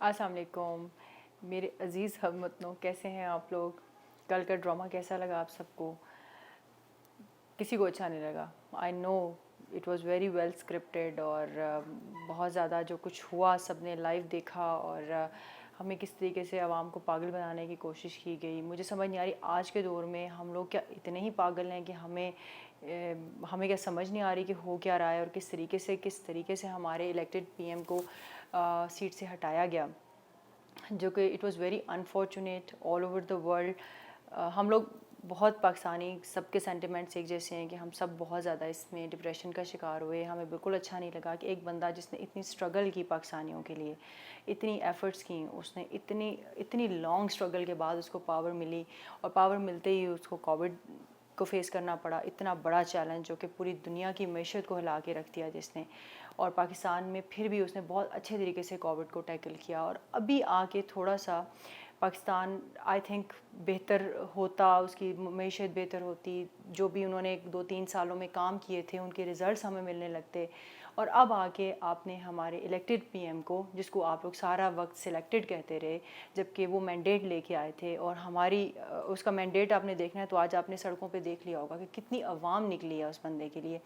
अस्सलाम वालेकुम मेरे अज़ीज़ हमवतनों, कैसे हैं आप लोग। कल का ड्रामा कैसा लगा आप सबको। किसी को अच्छा नहीं लगा। I know it was very well scripted और बहुत ज़्यादा जो कुछ हुआ सब ने लाइव देखा और हमें किस तरीके से आवाम को पागल बनाने की कोशिश की गई। मुझे समझ नहीं आ रही आज के दौर में हम लोग क्या इतने ही पागल हैं कि हमें क्या समझ नहीं आ रही कि हो क्या रहा है और किस तरीके से हमारे इलेक्टेड पीएम को सीट से हटाया गया, जो कि it was very unfortunate all over the world. हम लोग बहुत पाकिस्तानी सबके सेंटिमेंट्स एक जैसे हैं कि हम सब बहुत ज़्यादा इसमें डिप्रेशन का शिकार हुए। हमें बिल्कुल अच्छा नहीं लगा कि एक बंदा जिसने इतनी स्ट्रगल की पाकिस्तानियों के लिए, इतनी एफ़र्ट्स की, उसने इतनी इतनी लॉन्ग स्ट्रगल के बाद उसको पावर मिली और पावर मिलते ही उसको कोविड को फेस करना पड़ा। इतना बड़ा चैलेंज जो कि पूरी दुनिया की मैशत को हिला के रख दिया जिसने, और पाकिस्तान में फिर भी उसने बहुत अच्छे तरीके से कोविड को टैकल किया। और अभी आके थोड़ा सा पाकिस्तान आई थिंक बेहतर होता, उसकी मैशत बेहतर होती, जो भी उन्होंने 2-3 सालों में काम किए थे उनके रिज़ल्ट्स हमें मिलने लगते। और अब आके आपने हमारे इलेक्टेड पीएम को, जिसको आप लोग सारा वक्त सिलेक्टेड कहते रहे, जबकि वो मैंडेट लेके आए थे और उसका मैंडेट आपने देखना है तो आज आपने सड़कों पे देख लिया होगा कि कितनी अवाम निकली है उस बंदे के लिए।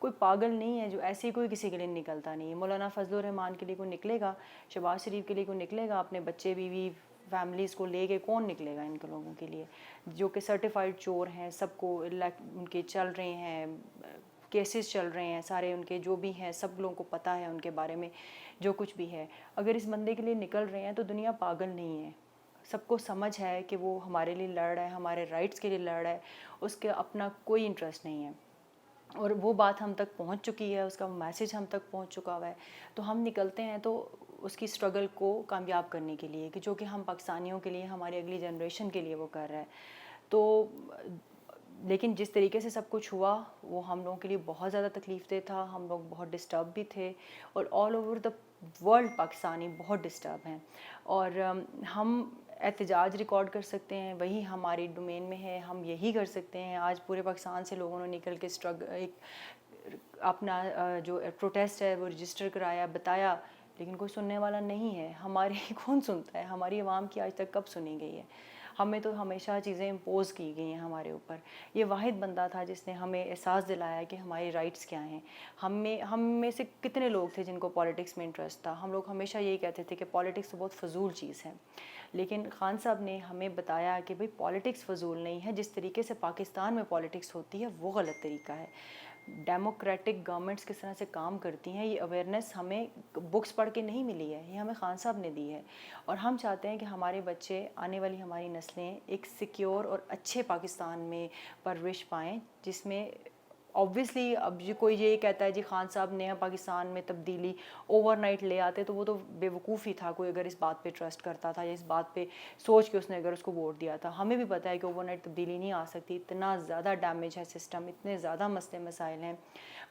कोई पागल नहीं है जो ऐसे ही कोई किसी के लिए निकलता नहीं है। मौलाना फजलुर रहमान के लिए कोई निकलेगा, शहबाज शरीफ के लिए कोई निकलेगा, अपने बच्चे बीवी फैमिलीज़ को लेके कौन निकलेगा इनके लोगों के लिए, जो कि सर्टिफाइड चोर हैं। सबको उनके चल रहे हैं, केसेस चल रहे हैं सारे उनके, जो भी हैं सब लोगों को पता है उनके बारे में जो कुछ भी है। अगर इस बंदे के लिए निकल रहे हैं तो दुनिया पागल नहीं है। सबको समझ है कि वो हमारे लिए लड़ रहा है, हमारे राइट्स के लिए लड़ रहा है, उसके अपना कोई इंटरेस्ट नहीं है और वो बात हम तक पहुंच चुकी है, उसका मैसेज हम तक पहुंच चुका हुआ है। तो हम निकलते हैं तो उसकी स्ट्रगल को कामयाब करने के लिए, कि जो कि हम पाकिस्तानियों के लिए, हमारी अगली जनरेशन के लिए वो कर रहा है। तो लेकिन जिस तरीके से सब कुछ हुआ वो हम लोगों के लिए बहुत ज़्यादा तकलीफ़ दे था। हम लोग बहुत डिस्टर्ब भी थे और all over the world Pakistani बहुत डिस्टर्ब हैं। और हम एहतजाज रिकॉर्ड कर सकते हैं, वही हमारी डोमेन में है, हम यही कर सकते हैं। आज पूरे पाकिस्तान से लोगों ने निकल के एक अपना जो प्रोटेस्ट है वो रजिस्टर कराया, बताया, लेकिन कोई सुनने वाला नहीं है। हमारी कौन सुनता है, हमारी आवाम की आज तक कब सुनी गई है। हमें तो हमेशा चीज़ें इम्पोज़ की गई हैं हमारे ऊपर। ये वाहिद बंदा था जिसने हमें एहसास दिलाया कि हमारी राइट्स क्या हैं। हम में से कितने लोग थे जिनको पॉलिटिक्स में इंटरेस्ट था। हम लोग हमेशा यही कहते थे कि पॉलिटिक्स तो बहुत फ़जूल चीज़ है, लेकिन खान साहब ने हमें बताया कि भाई पॉलिटिक्स फ़जूल नहीं है, जिस तरीके से पाकिस्तान में पॉलिटिक्स होती है वो गलत तरीका है। डेमोक्रेटिक गवर्नमेंट्स किस तरह से काम करती हैं, ये अवेयरनेस हमें बुक्स पढ़ के नहीं मिली है, ये हमें खान साहब ने दी है। और हम चाहते हैं कि हमारे बच्चे, आने वाली हमारी नस्लें एक सिक्योर और अच्छे पाकिस्तान में परवरिश पाएँ, जिसमें ऑब्वियसली अब कोई ये कहता है जी खान साहब ने पाकिस्तान में तब्दीली ओवरनाइट ले आते, तो वो तो बेवकूफ़ ही था कोई अगर इस बात पे ट्रस्ट करता था या इस बात पे सोच के उसने अगर उसको वोट दिया था। हमें भी पता है कि ओवरनाइट तब्दीली नहीं आ सकती, इतना ज़्यादा डैमेज है सिस्टम, इतने ज़्यादा मसले मसाइल हैं।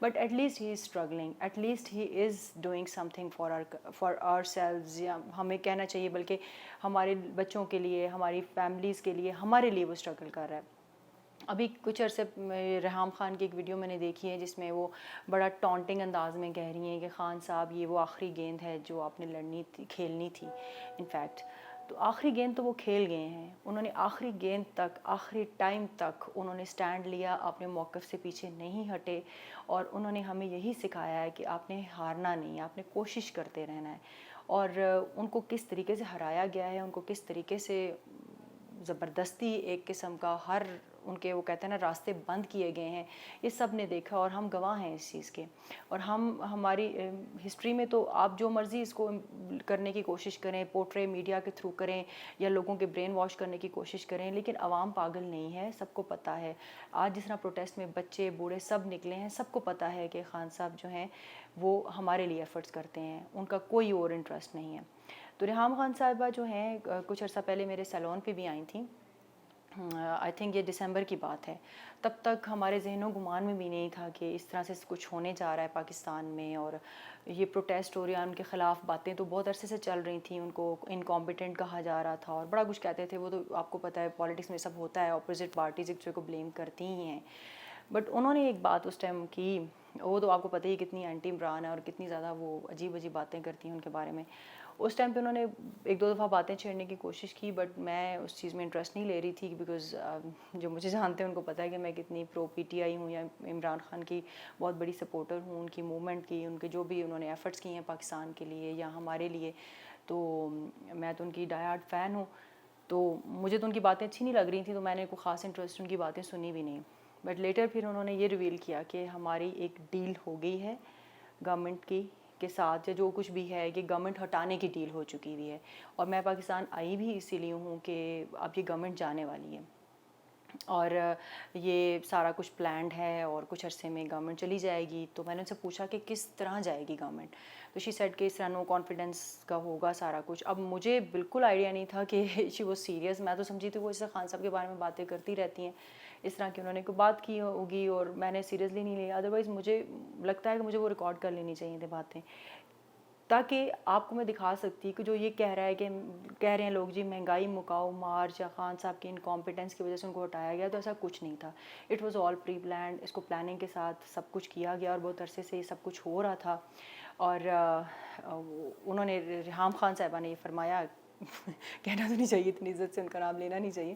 But at least he is struggling, at least he is doing something for ourselves, या हमें कहना चाहिए बल्कि हमारे बच्चों के लिए, हमारी फैमिलीज़ के लिए, हमारे लिए वो स्ट्रगल कर रहा है। अभी कुछ अरसे रेहाम खान की एक वीडियो मैंने देखी है जिसमें वो बड़ा टॉन्टिंग अंदाज में कह रही हैं कि खान साहब ये वो आखिरी गेंद है जो आपने खेलनी थी। इनफैक्ट तो आखिरी गेंद तो वो खेल गए हैं, उन्होंने आखिरी गेंद तक, आखिरी टाइम तक उन्होंने स्टैंड लिया, अपने मौक़िफ़ से पीछे नहीं हटे और उन्होंने हमें यही सिखाया है कि आपने हारना नहीं है, आपने कोशिश करते रहना है। और उनको किस तरीके से हराया गया है, उनको किस तरीके से ज़बरदस्ती एक किस्म का हर उनके वो कहते हैं ना रास्ते बंद किए गए हैं, ये सब ने देखा और हम गवाह हैं इस चीज़ के। और हम हमारी हिस्ट्री में तो आप जो मर्ज़ी इसको करने की कोशिश करें, पोर्ट्रे मीडिया के थ्रू करें या लोगों के ब्रेन वॉश करने की कोशिश करें, लेकिन आवाम पागल नहीं है, सबको पता है। आज जिस तरह प्रोटेस्ट में बच्चे बूढ़े सब निकले हैं, सबको पता है कि खान साहब जो हैं वो हमारे लिए एफ़र्ट्स करते हैं, उनका कोई और इंटरेस्ट नहीं है। तो रेहाम खान साहिबा जो हैं कुछ अर्सा पहले मेरे सैलून पे भी आई थी। आई थिंक ये दिसंबर की बात है। तब तक हमारे ज़हनों गुमान में भी नहीं था कि इस तरह से कुछ होने जा रहा है पाकिस्तान में, और ये प्रोटेस्ट हो रहा है, उनके ख़िलाफ़ बातें तो बहुत अरसे से चल रही थी, उनको इनकॉम्पिटेंट कहा जा रहा था और बड़ा कुछ कहते थे। वो तो आपको पता है पॉलिटिक्स में सब होता है, अपोजिट पार्टीज़ एक दूसरे को ब्लेम करती ही हैं। बट उन्होंने एक बात उस टाइम की, वो तो आपको पता ही कितनी एंटी इमरान है और कितनी ज़्यादा वो अजीब अजीब बातें करती हैं उनके बारे में। اس ٹائم پہ انہوں نے ایک دو دفعہ باتیں چھیڑنے کی کوشش کی, بٹ میں اس چیز میں انٹرسٹ نہیں لے رہی تھی, بیکاز جو مجھے جانتے ہیں ان کو پتہ ہے کہ میں کتنی پرو پی ٹی آئی ہوں, یا عمران خان کی بہت بڑی سپورٹر ہوں, ان کی موومنٹ کی, ان کے جو بھی انہوں نے ایفرٹس کیے ہیں پاکستان کے لیے یا ہمارے لیے, تو میں تو ان کی ڈائی ہارڈ فین ہوں. تو مجھے تو ان کی باتیں اچھی نہیں لگ رہی تھیں, تو میں نے کوئی خاص انٹرسٹ ان کی باتیں سنی بھی نہیں. بٹ لیٹر پھر انہوں نے یہ ریویل کیا کہ ہماری ایک ڈیل ہو گئی ہے گورنمنٹ کی کے ساتھ, یا جو کچھ بھی ہے کہ گورنمنٹ ہٹانے کی ڈیل ہو چکی ہوئی ہے, اور میں پاکستان آئی بھی اسی لیے ہوں کہ اب یہ گورنمنٹ جانے والی ہے اور یہ سارا کچھ پلانڈ ہے اور کچھ عرصے میں گورنمنٹ چلی جائے گی. تو میں نے ان سے پوچھا کہ کس طرح جائے گی گورنمنٹ, تو شی سیڈ کہ اس طرح نو کانفیڈنس کا ہوگا سارا کچھ. اب مجھے بالکل آئیڈیا نہیں تھا کہ شی واز سیریس. میں تو سمجھی تھی وہ اس سے خان صاحب کے بارے میں باتیں کرتی رہتی ہیں, اس طرح کہ انہوں نے کوئی بات کی ہوگی اور میں نے سیریسلی نہیں لیا. ادروائز مجھے لگتا ہے کہ مجھے وہ ریکارڈ کر لینی چاہیے تھیں باتیں, تاکہ آپ کو میں دکھا سکتی کہ جو یہ کہہ رہا ہے کہ کہہ رہے ہیں لوگ جی مہنگائی مکاؤ مارچ یا خان صاحب کی انکمپیٹنس کی وجہ سے ان کو ہٹایا گیا, تو ایسا کچھ نہیں تھا. It was all pre planned, اس کو پلاننگ کے ساتھ سب کچھ کیا گیا اور بہت عرصے سے یہ سب کچھ ہو رہا تھا. اور انہوں نے ریحام خان صاحبہ نے یہ فرمایا, کہنا تو نہیں چاہیے, اتنی عزت سے ان کا نام لینا نہیں چاہیے,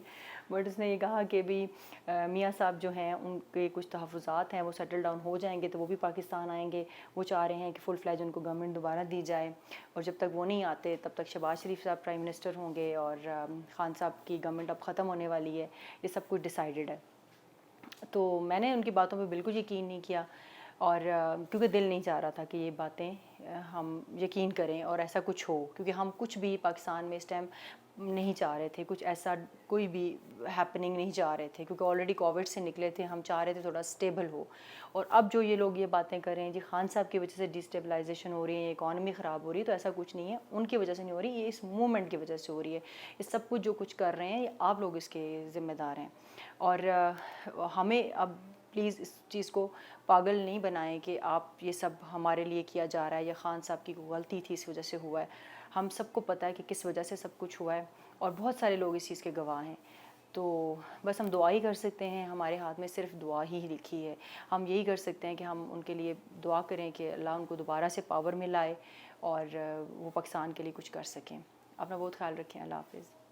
بٹ اس نے یہ کہا کہ بھی میاں صاحب جو ہیں ان کے کچھ تحفظات ہیں وہ سیٹل ڈاؤن ہو جائیں گے تو وہ بھی پاکستان آئیں گے. وہ چاہ رہے ہیں کہ فل فلیج ان کو گورنمنٹ دوبارہ دی جائے, اور جب تک وہ نہیں آتے تب تک شہباز شریف صاحب پرائم منسٹر ہوں گے اور خان صاحب کی گورنمنٹ اب ختم ہونے والی ہے. یہ سب کچھ ڈیسائیڈڈ ہے. تو میں نے ان کی باتوں پہ بالکل یقین نہیں کیا, اور کیونکہ دل نہیں چاہ رہا تھا کہ یہ باتیں ہم یقین کریں اور ایسا کچھ ہو, کیونکہ ہم کچھ بھی پاکستان میں اس ٹائم نہیں چاہ رہے تھے, کچھ ایسا کوئی بھی ہیپننگ نہیں چاہ رہے تھے, کیونکہ آلریڈی کووڈ سے نکلے تھے, ہم چاہ رہے تھے تھوڑا اسٹیبل ہو. اور اب جو یہ لوگ یہ باتیں کر رہے ہیں جی خان صاحب کی وجہ سے ڈیسٹیبلائزیشن ہو رہی ہے, اکانومی خراب ہو رہی ہے, تو ایسا کچھ نہیں ہے, ان کی وجہ سے نہیں ہو رہی, یہ اس موومنٹ کی وجہ سے ہو رہی ہے. یہ سب کچھ جو کچھ کر رہے ہیں آپ لوگ اس کے ذمہ دار ہیں, اور ہمیں اب پلیز اس چیز کو پاگل نہیں بنائیں کہ آپ یہ سب ہمارے لیے کیا جا رہا ہے یا خان صاحب کی غلطی تھی اس وجہ سے ہوا ہے. ہم سب کو پتہ ہے کہ کس وجہ سے سب کچھ ہوا ہے, اور بہت سارے لوگ اس چیز کے گواہ ہیں. تو بس ہم دعا ہی کر سکتے ہیں, ہمارے ہاتھ میں صرف دعا ہی لکھی ہے. ہم یہی کر سکتے ہیں کہ ہم ان کے لیے دعا کریں کہ اللہ ان کو دوبارہ سے پاور میں لائے اور وہ پاکستان کے لیے کچھ کر سکیں. اپنا بہت خیال رکھیں. اللہ حافظ.